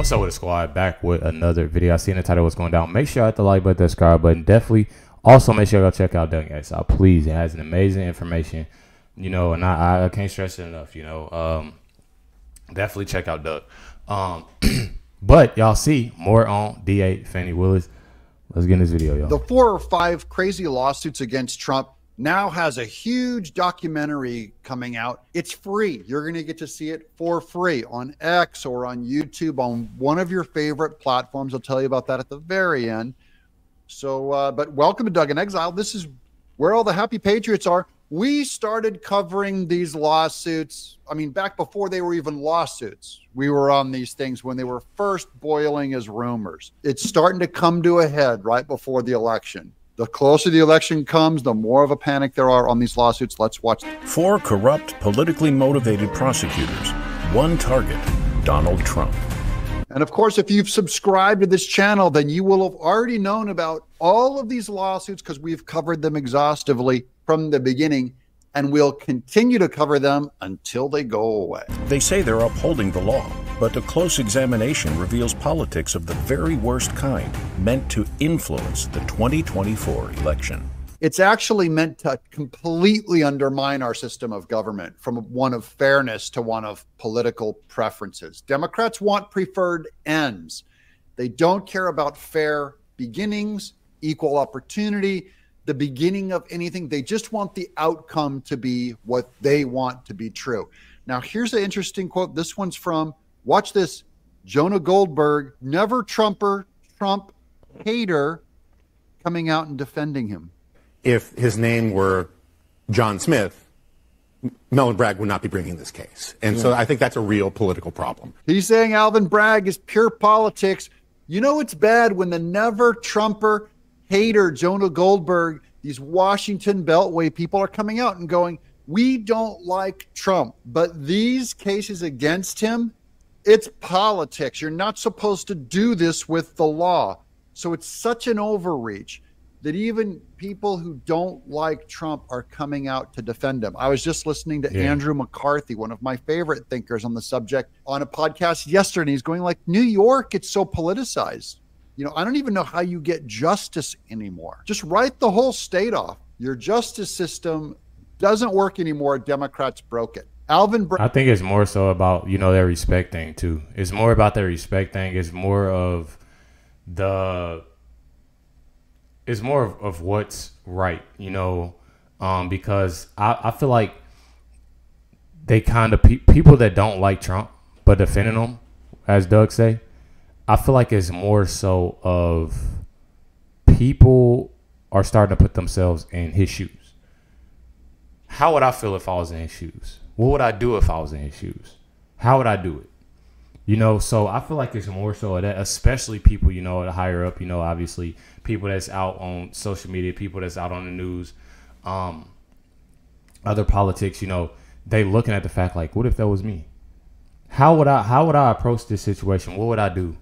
What's up with the squad? Back with another video. I seen the title, what's going down. Make sure you hit the like button, the subscribe button. Definitely also make sure you go check out Doug X. Please, it has an amazing information, you know, and I can't stress it enough, you know. Definitely check out Doug. But y'all see more on DA Fani Willis. Let's get in this video, y'all. The 4 or 5 crazy lawsuits against Trump now has a huge documentary coming out. It's free. You're going to get to see it for free on X or on YouTube on one of your favorite platforms. I'll tell you about that at the very end. So, but welcome to Doug in Exile. This is where all the happy patriots are. We started covering these lawsuits. I mean, back before they were even lawsuits, we were on these things when they were first boiling as rumors. It's starting to come to a head right before the election. The closer the election comes, the more of a panic there are on these lawsuits. Let's watch. 4 corrupt, politically motivated prosecutors. One target, Donald Trump. And of course, if you've subscribed to this channel, then you will have already known about all of these lawsuits because we've covered them exhaustively from the beginning, and we'll continue to cover them until they go away. They say they're upholding the law, but a close examination reveals politics of the very worst kind meant to influence the 2024 election. It's actually meant to completely undermine our system of government from one of fairness to one of political preferences. Democrats want preferred ends. They don't care about fair beginnings, equal opportunity, the beginning of anything. They just want the outcome to be what they want to be true. Now, here's an interesting quote. This one's from, watch this, Jonah Goldberg, never Trumper, Trump hater, coming out and defending him. If his name were John Smith, Melvin Bragg would not be bringing this case. And so I think that's a real political problem. He's saying Alvin Bragg is pure politics. You know it's bad when the never Trumper hater Jonah Goldberg, these Washington Beltway people are coming out and going, we don't like Trump, but these cases against him, it's politics. You're not supposed to do this with the law. So it's such an overreach that even people who don't like Trump are coming out to defend him. I was just listening to Andrew McCarthy, one of my favorite thinkers on the subject, on a podcast yesterday. He's going like, New York, it's so politicized. You know, I don't even know how you get justice anymore. Just write the whole state off. Your justice system doesn't work anymore. Democrats broke it. I think it's more so about, you know, their respect thing too. It's more about their respect thing. It's more of what's right, you know, because I feel like they kind of people that don't like Trump but defending him, as Doug say, I feel like it's more so of people are starting to put themselves in his shoes. How would I feel if I was in his shoes? What would I do if I was in his shoes? How would I do it? You know, so I feel like it's more so of that, especially people, you know, higher up, you know, obviously people that's out on social media, people that's out on the news, other politics, you know, they looking at the fact like, what if that was me? How would I approach this situation? What would I do?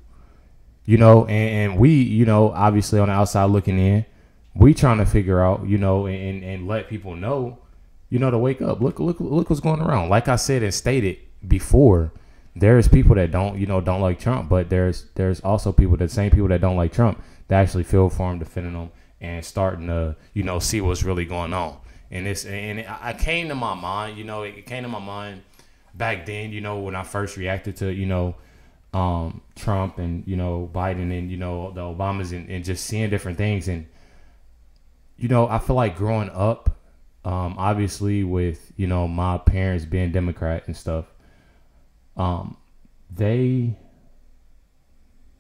You know, and we, you know, obviously on the outside looking in, we trying to figure out, you know, and let people know, you know, to wake up. Look what's going around. Like I said and stated before, there's people that don't like Trump, but there's also people, the same people that don't like Trump, that actually feel for him, defending him, and starting to, you know, see what's really going on. And I came to my mind, you know, it came to my mind back then, you know, when I first reacted to, you know, Trump and, you know, Biden and, you know, the Obamas and just seeing different things. And, you know, I feel like growing up, obviously with, you know, my parents being Democrat and stuff, they,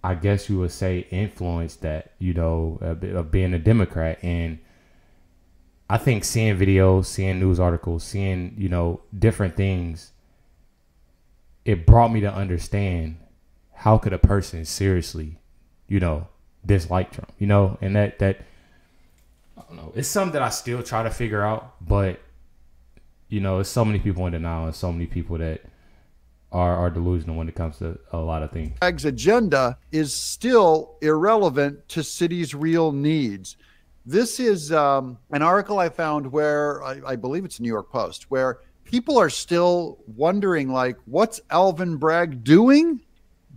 I guess you would say, influenced that, you know, of being a Democrat. And I think seeing videos, seeing news articles, seeing, you know, different things, it brought me to understand how could a person seriously, you know, dislike Trump, you know, and that I don't know. It's something that I still try to figure out, but, you know, there's so many people in denial and so many people that are delusional when it comes to a lot of things. Bragg's agenda is still irrelevant to city's real needs. This is an article I found where I believe it's New York Post, where people are still wondering, like, what's Alvin Bragg doing?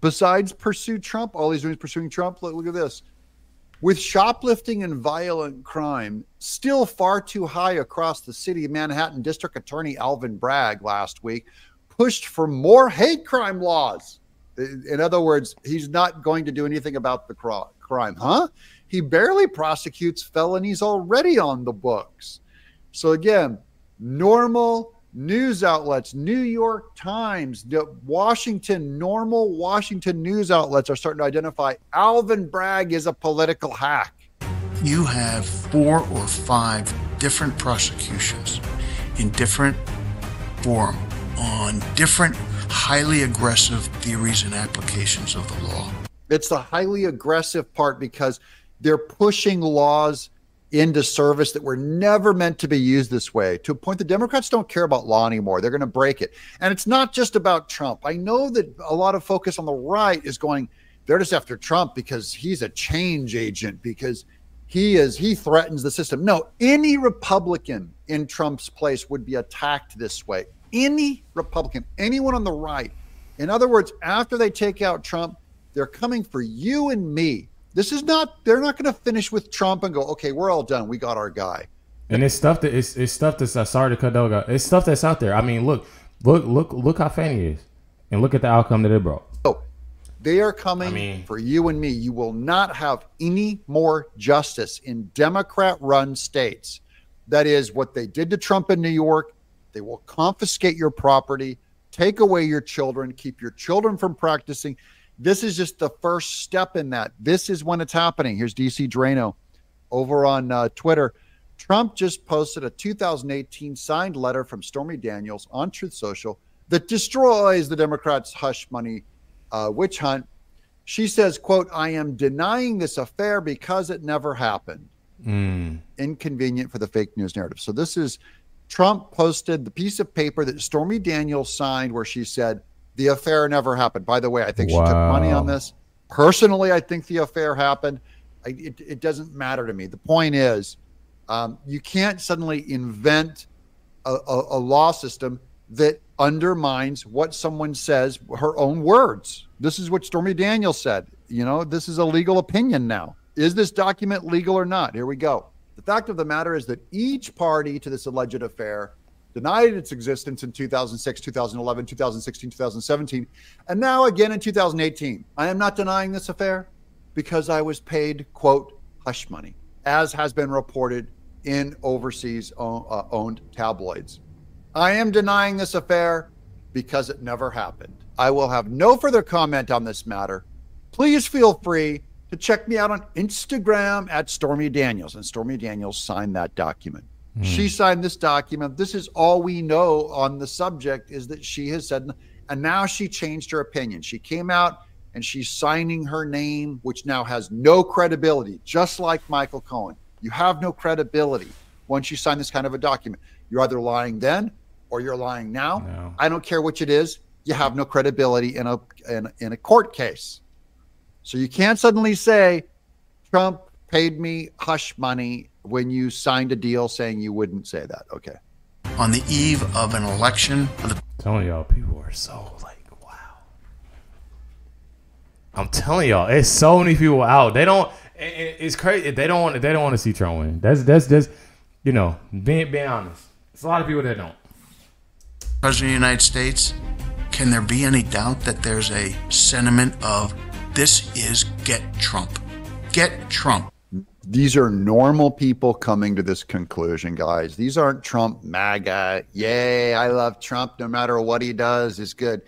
besides pursue Trump. All he's doing is pursuing Trump. Look at this. With shoplifting and violent crime still far too high across the city, Manhattan District Attorney Alvin Bragg last week pushed for more hate crime laws. In other words, he's not going to do anything about the crime. Huh? He barely prosecutes felonies already on the books. So again, normal news outlets, New York Times, normal Washington news outlets are starting to identify Alvin Bragg is a political hack. You have 4 or 5 different prosecutions in different form on different highly aggressive theories and applications of the law. It's the highly aggressive part because they're pushing laws into service that were never meant to be used this way, to a point the Democrats don't care about law anymore. They're going to break it. And it's not just about Trump. I know that a lot of focus on the right is going, they're just after Trump because he's a change agent, because he threatens the system. No, any Republican in Trump's place would be attacked this way. Any Republican, anyone on the right. In other words, after they take out Trump, they're coming for you and me. They're not going to finish with Trump and go, okay, we're all done. We got our guy. And it's stuff that's sorry to cut Doga. It's stuff that's out there. I mean, look how Fani is, and look at the outcome that it brought. Oh, they are coming for you and me. You will not have any more justice in Democrat-run states. That is what they did to Trump in New York. They will confiscate your property, take away your children, keep your children from practicing. This is just the first step in that. This is when it's happening. Here's DC Drano over on Twitter. Trump just posted a 2018 signed letter from Stormy Daniels on Truth Social that destroys the Democrats' hush money witch hunt. She says, quote, I am denying this affair because it never happened. Inconvenient for the fake news narrative. So this is Trump posted the piece of paper that Stormy Daniels signed where she said, the affair never happened. By the way, I think she took money on this. Personally, I think the affair happened. It doesn't matter to me. The point is, you can't suddenly invent a law system that undermines what someone says, her own words. This is what Stormy Daniels said. You know, this is a legal opinion now. Is this document legal or not? Here we go. The fact of the matter is that each party to this alleged affair denied its existence in 2006, 2011, 2016, 2017, and now again in 2018. I am not denying this affair because I was paid, quote, hush money, as has been reported in overseas owned tabloids. I am denying this affair because it never happened. I will have no further comment on this matter. Please feel free to check me out on Instagram at Stormy Daniels. And Stormy Daniels signed that document. She signed this document. This is all we know on the subject, is that she has said, and now she changed her opinion. She came out and she's signing her name, which now has no credibility, just like Michael Cohen. You have no credibility once you sign this kind of a document. You're either lying then or you're lying now. No. I don't care which it is. You have no credibility in a court case. So you can't suddenly say Trump paid me hush money when you signed a deal saying you wouldn't say that. Okay. On the eve of an election. I'm telling y'all, people are so like, wow. I'm telling y'all, it's so many people out. They don't. It's crazy. They don't want to see Trump win. That's just, you know, being honest. It's a lot of people that don't. President of the United States, can there be any doubt that there's a sentiment of this is get Trump? Get Trump. These are normal people coming to this conclusion, guys. These aren't Trump MAGA. Yay, I love Trump. No matter what he does is good.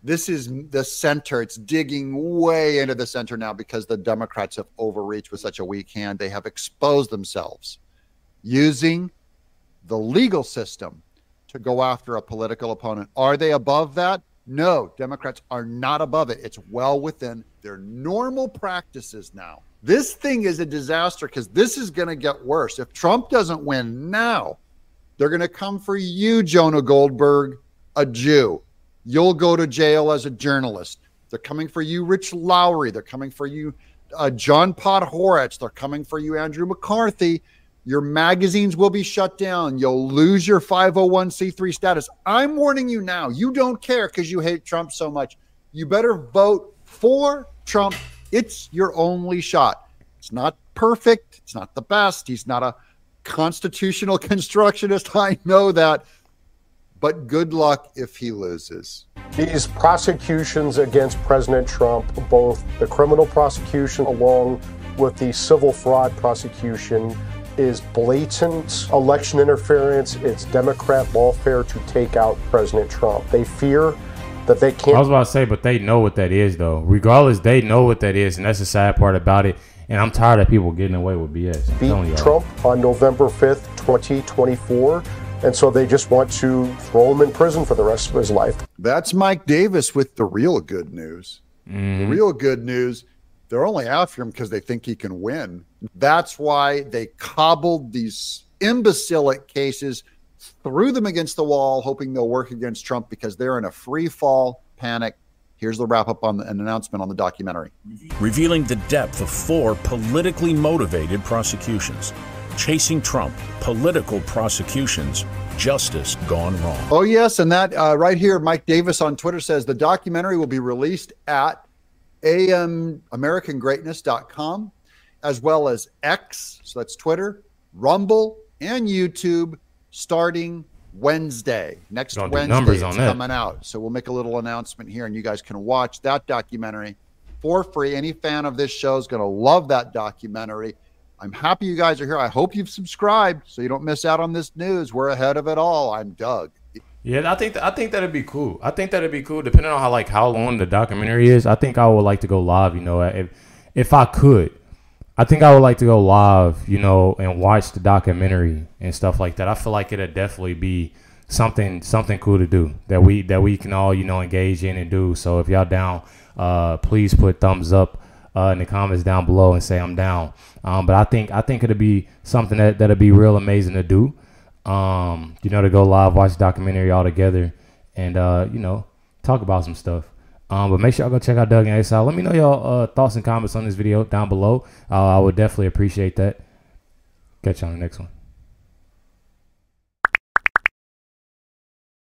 This is the center. It's digging way into the center now because the Democrats have overreached with such a weak hand. They have exposed themselves using the legal system to go after a political opponent. Are they above that? No, Democrats are not above it. It's well within their normal practices now. This thing is a disaster because this is going to get worse. If Trump doesn't win now, they're going to come for you, Jonah Goldberg, a Jew. You'll go to jail as a journalist. They're coming for you, Rich Lowry. They're coming for you, John Podhoretz. They're coming for you, Andrew McCarthy. Your magazines will be shut down. You'll lose your 501c3 status. I'm warning you now. You don't care because you hate Trump so much. You better vote for Trump. It's your only shot. It's not perfect. It's not the best. He's not a constitutional constructionist. I know that. But good luck if he loses. These prosecutions against President Trump, both the criminal prosecution along with the civil fraud prosecution, is blatant election interference. It's Democrat lawfare to take out President Trump. They fear that they can't. I was about to say, but they know what that is, though. Regardless, they know what that is, and that's the sad part about it. And I'm tired of people getting away with BS. Beat Trump on November 5th, 2024. And so they just want to throw him in prison for the rest of his life. That's Mike Davis with the real good news. The real good news, they're only after him because they think he can win. That's why they cobbled these imbecilic cases, threw them against the wall, hoping they'll work against Trump because they're in a free fall panic. Here's the wrap up on an announcement on the documentary. Revealing the depth of 4 politically motivated prosecutions. Chasing Trump, political prosecutions, justice gone wrong. Oh, yes. And that right here, Mike Davis on Twitter says the documentary will be released at AmericanGreatness.com, as well as X, so that's Twitter, Rumble, and YouTube starting Wednesday. Next Wednesday it's coming out. So we'll make a little announcement here, and you guys can watch that documentary for free. Any fan of this show is going to love that documentary. I'm happy you guys are here. I hope you've subscribed so you don't miss out on this news. We're ahead of it all. I'm Doug. Yeah, I think that'd be cool. I think that'd be cool, depending on how long the documentary is. I think I would like to go live. You know, if I could, I think I would like to go live. You know, and watch the documentary and stuff like that. I feel like it'd definitely be something cool to do that we can all engage in and do. So if y'all down, please put thumbs up in the comments down below and say I'm down. But I think it'll be something that'll be real amazing to do. To go live, watch the documentary all together, and talk about some stuff. But make sure y'all go check out Doug and Ace out. Let me know y'all thoughts and comments on this video down below. I would definitely appreciate that. Catch you on the next one.